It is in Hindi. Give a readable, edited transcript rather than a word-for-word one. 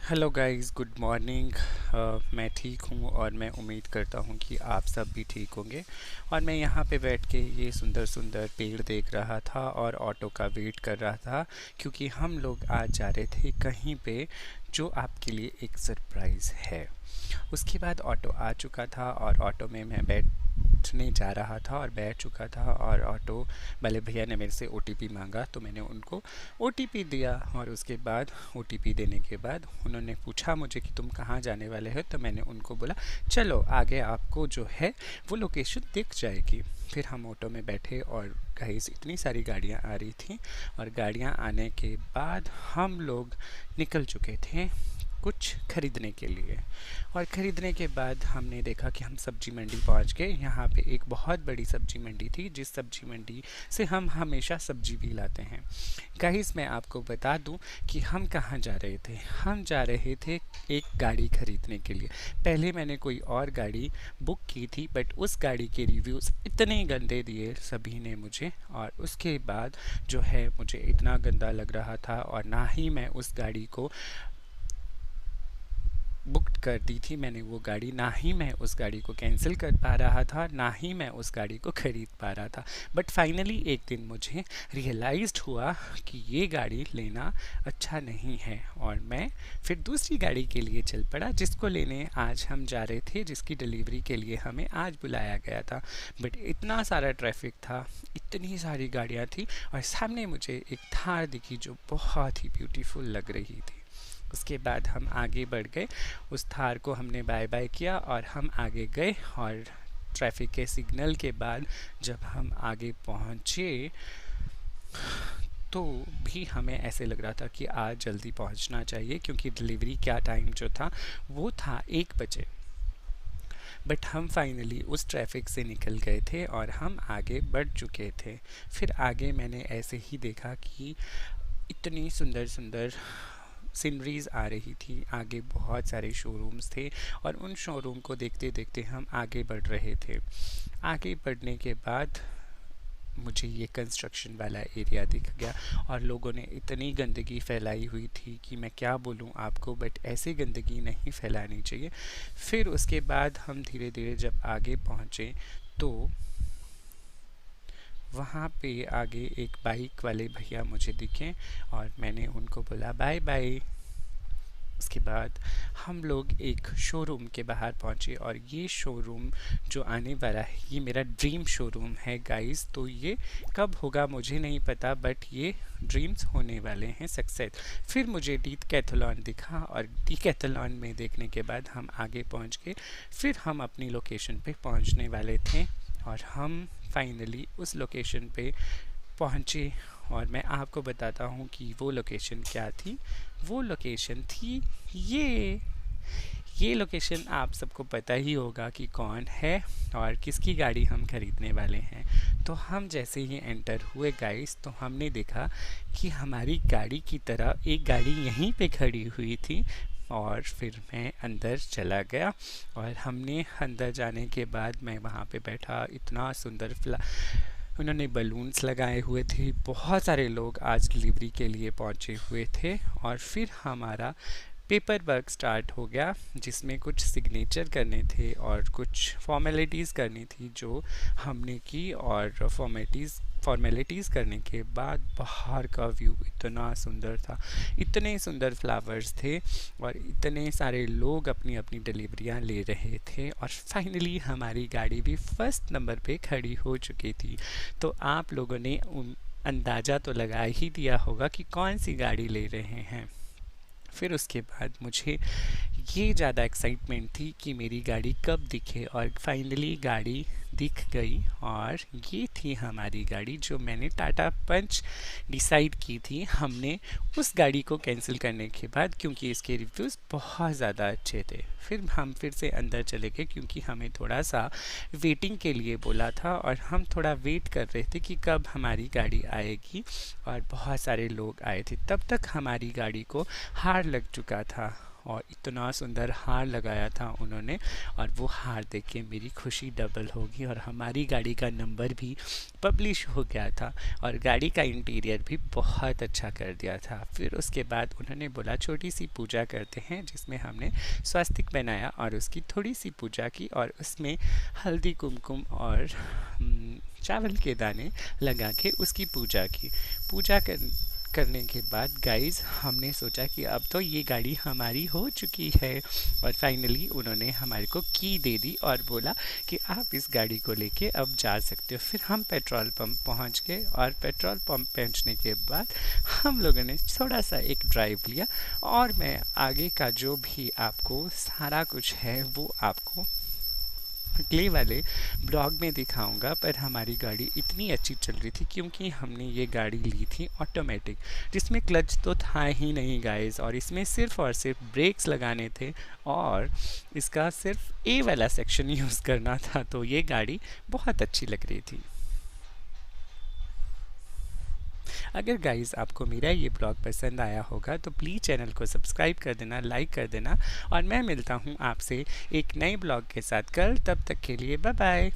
Hello guys, good morning. मैं ठीक हूँ और मैं उम्मीद करता हूँ कि आप सब भी ठीक होंगे। और मैं यहाँ पे बैठ के ये सुंदर सुंदर पेड़ देख रहा था और ऑटो का वेट कर रहा था, क्योंकि हम लोग आज जा रहे थे कहीं पे जो आपके लिए एक सरप्राइज़ है। उसके बाद ऑटो आ चुका था और ऑटो में मैं बैठने जा रहा था और बैठ चुका था, और ऑटो वाले भैया ने मेरे से ओटीपी मांगा, तो मैंने उनको ओटीपी दिया। और उसके बाद ओटीपी देने के बाद उन्होंने पूछा मुझे कि तुम कहाँ जाने वाले हो, तो मैंने उनको बोला चलो आगे आपको जो है वो लोकेशन दिख जाएगी। फिर हम ऑटो में बैठे और गाइस इतनी सारी गाड़ियाँ आ रही थी, और गाड़ियाँ आने के बाद हम लोग निकल चुके थे कुछ खरीदने के लिए। और ख़रीदने के बाद हमने देखा कि हम सब्जी मंडी पहुंच गए। यहाँ पे एक बहुत बड़ी सब्जी मंडी थी, जिस सब्जी मंडी से हम हमेशा सब्जी भी लाते हैं। गाइस, मैं आपको बता दूं कि हम कहाँ जा रहे थे। हम जा रहे थे एक गाड़ी खरीदने के लिए। पहले मैंने कोई और गाड़ी बुक की थी, बट उस गाड़ी के रिव्यूज़ इतने गंदे दिए सभी ने मुझे, और उसके बाद जो है मुझे इतना गंदा लग रहा था, और ना ही मैं उस गाड़ी को बुक कर दी थी मैंने वो गाड़ी, ना ही मैं उस गाड़ी को कैंसिल कर पा रहा था, ना ही मैं उस गाड़ी को ख़रीद पा रहा था। बट फाइनली एक दिन मुझे रियलाइज्ड हुआ कि ये गाड़ी लेना अच्छा नहीं है, और मैं फिर दूसरी गाड़ी के लिए चल पड़ा, जिसको लेने आज हम जा रहे थे, जिसकी डिलीवरी के लिए हमें आज बुलाया गया था। बट इतना सारा ट्रैफिक था, इतनी सारी गाड़ियाँ थी, और सामने मुझे एक थार दिखी जो बहुत ही ब्यूटीफुल लग रही थी। उसके बाद हम आगे बढ़ गए, उस थार को हमने बाय बाय किया और हम आगे गए। और ट्रैफिक के सिग्नल के बाद जब हम आगे पहुँचे तो भी हमें ऐसे लग रहा था कि आज जल्दी पहुंचना चाहिए, क्योंकि डिलीवरी का टाइम जो था वो था 1 बजे। बट हम फाइनली उस ट्रैफिक से निकल गए थे और हम आगे बढ़ चुके थे। फिर आगे मैंने ऐसे ही देखा कि इतनी सुंदर सुंदर सीनरीज़ आ रही थी, आगे बहुत सारे शोरूम्स थे, और उन शोरूम को देखते देखते हम आगे बढ़ रहे थे। आगे बढ़ने के बाद मुझे ये कंस्ट्रक्शन वाला एरिया दिख गया, और लोगों ने इतनी गंदगी फैलाई हुई थी कि मैं क्या बोलूँ आपको, बट ऐसी गंदगी नहीं फैलानी चाहिए। फिर उसके बाद हम धीरे धीरे जब आगे पहुँचे तो वहाँ पे आगे एक बाइक वाले भैया मुझे दिखे, और मैंने उनको बोला बाय बाय। उसके बाद हम लोग एक शोरूम के बाहर पहुँचे, और ये शोरूम जो आने वाला है ये मेरा ड्रीम शोरूम है गाइस। तो ये कब होगा मुझे नहीं पता, बट ये ड्रीम्स होने वाले हैं सक्सेस। फिर मुझे डीकैथलॉन दिखा, और डीकैथलॉन में देखने के बाद हम आगे पहुँच गए। फिर हम अपनी लोकेशन पे पहुँचने वाले थे, और हम फाइनली उस लोकेशन पे पहुँचे। और मैं आपको बताता हूँ कि वो लोकेशन क्या थी। वो लोकेशन थी ये लोकेशन आप सबको पता ही होगा कि कौन है और किसकी गाड़ी हम खरीदने वाले हैं। तो हम जैसे ही एंटर हुए गाइस, तो हमने देखा कि हमारी गाड़ी की तरह एक गाड़ी यहीं पे खड़ी हुई थी। और फिर मैं अंदर चला गया, और हमने अंदर जाने के बाद मैं वहाँ पे बैठा। इतना सुंदर उन्होंने बलून्स लगाए हुए थे, बहुत सारे लोग आज डिलीवरी के लिए पहुँचे हुए थे। और फिर हमारा पेपर वर्क स्टार्ट हो गया, जिसमें कुछ सिग्नेचर करने थे और कुछ फॉर्मेलिटीज़ करनी थी जो हमने की। और फॉर्मेलिटीज़ करने के बाद बाहर का व्यू इतना सुंदर था, इतने सुंदर फ्लावर्स थे, और इतने सारे लोग अपनी अपनी डिलीवरियां ले रहे थे। और फाइनली हमारी गाड़ी भी फर्स्ट नंबर पे खड़ी हो चुकी थी। तो आप लोगों ने अंदाज़ा तो लगा ही दिया होगा कि कौन सी गाड़ी ले रहे हैं। फिर उसके बाद मुझे ये ज़्यादा एक्साइटमेंट थी कि मेरी गाड़ी कब दिखे, और फाइनली गाड़ी दिख गई। और ये थी हमारी गाड़ी जो मैंने टाटा पंच डिसाइड की थी हमने उस गाड़ी को कैंसिल करने के बाद, क्योंकि इसके रिव्यूज़ बहुत ज़्यादा अच्छे थे। फिर हम फिर से अंदर चले गए, क्योंकि हमें थोड़ा सा वेटिंग के लिए बोला था, और हम थोड़ा वेट कर रहे थे कि कब हमारी गाड़ी आएगी। और बहुत सारे लोग आए थे, तब तक हमारी गाड़ी को हार लग चुका था। और इतना सुंदर हार लगाया था उन्होंने, और वो हार देख के मेरी खुशी डबल होगी। और हमारी गाड़ी का नंबर भी पब्लिश हो गया था और गाड़ी का इंटीरियर भी बहुत अच्छा कर दिया था। फिर उसके बाद उन्होंने बोला छोटी सी पूजा करते हैं, जिसमें हमने स्वास्तिक बनाया और उसकी थोड़ी सी पूजा की और उसमें हल्दी कुमकुम और चावल के दाने लगा के उसकी पूजा की। पूजा करने के बाद गाइस हमने सोचा कि अब तो ये गाड़ी हमारी हो चुकी है, और फाइनली उन्होंने हमारे को की दे दी और बोला कि आप इस गाड़ी को लेके अब जा सकते हो। फिर हम पेट्रोल पंप पहुंच गए और पेट्रोल पंप पहुंचने के बाद हम लोगों ने थोड़ा सा एक ड्राइव लिया, और मैं आगे का जो भी आपको सारा कुछ है वो आपको अगले वाले ब्लॉग में दिखाऊंगा। पर हमारी गाड़ी इतनी अच्छी चल रही थी क्योंकि हमने ये गाड़ी ली थी ऑटोमेटिक, जिसमें क्लच तो था ही नहीं गाइस, और इसमें सिर्फ और सिर्फ ब्रेक्स लगाने थे और इसका सिर्फ ए वाला सेक्शन यूज़ करना था। तो ये गाड़ी बहुत अच्छी लग रही थी। अगर गाइस आपको मेरा ये ब्लॉग पसंद आया होगा तो प्लीज़ चैनल को सब्सक्राइब कर देना, लाइक कर देना, और मैं मिलता हूँ आपसे एक नए ब्लॉग के साथ कल। तब तक के लिए बाय बाय।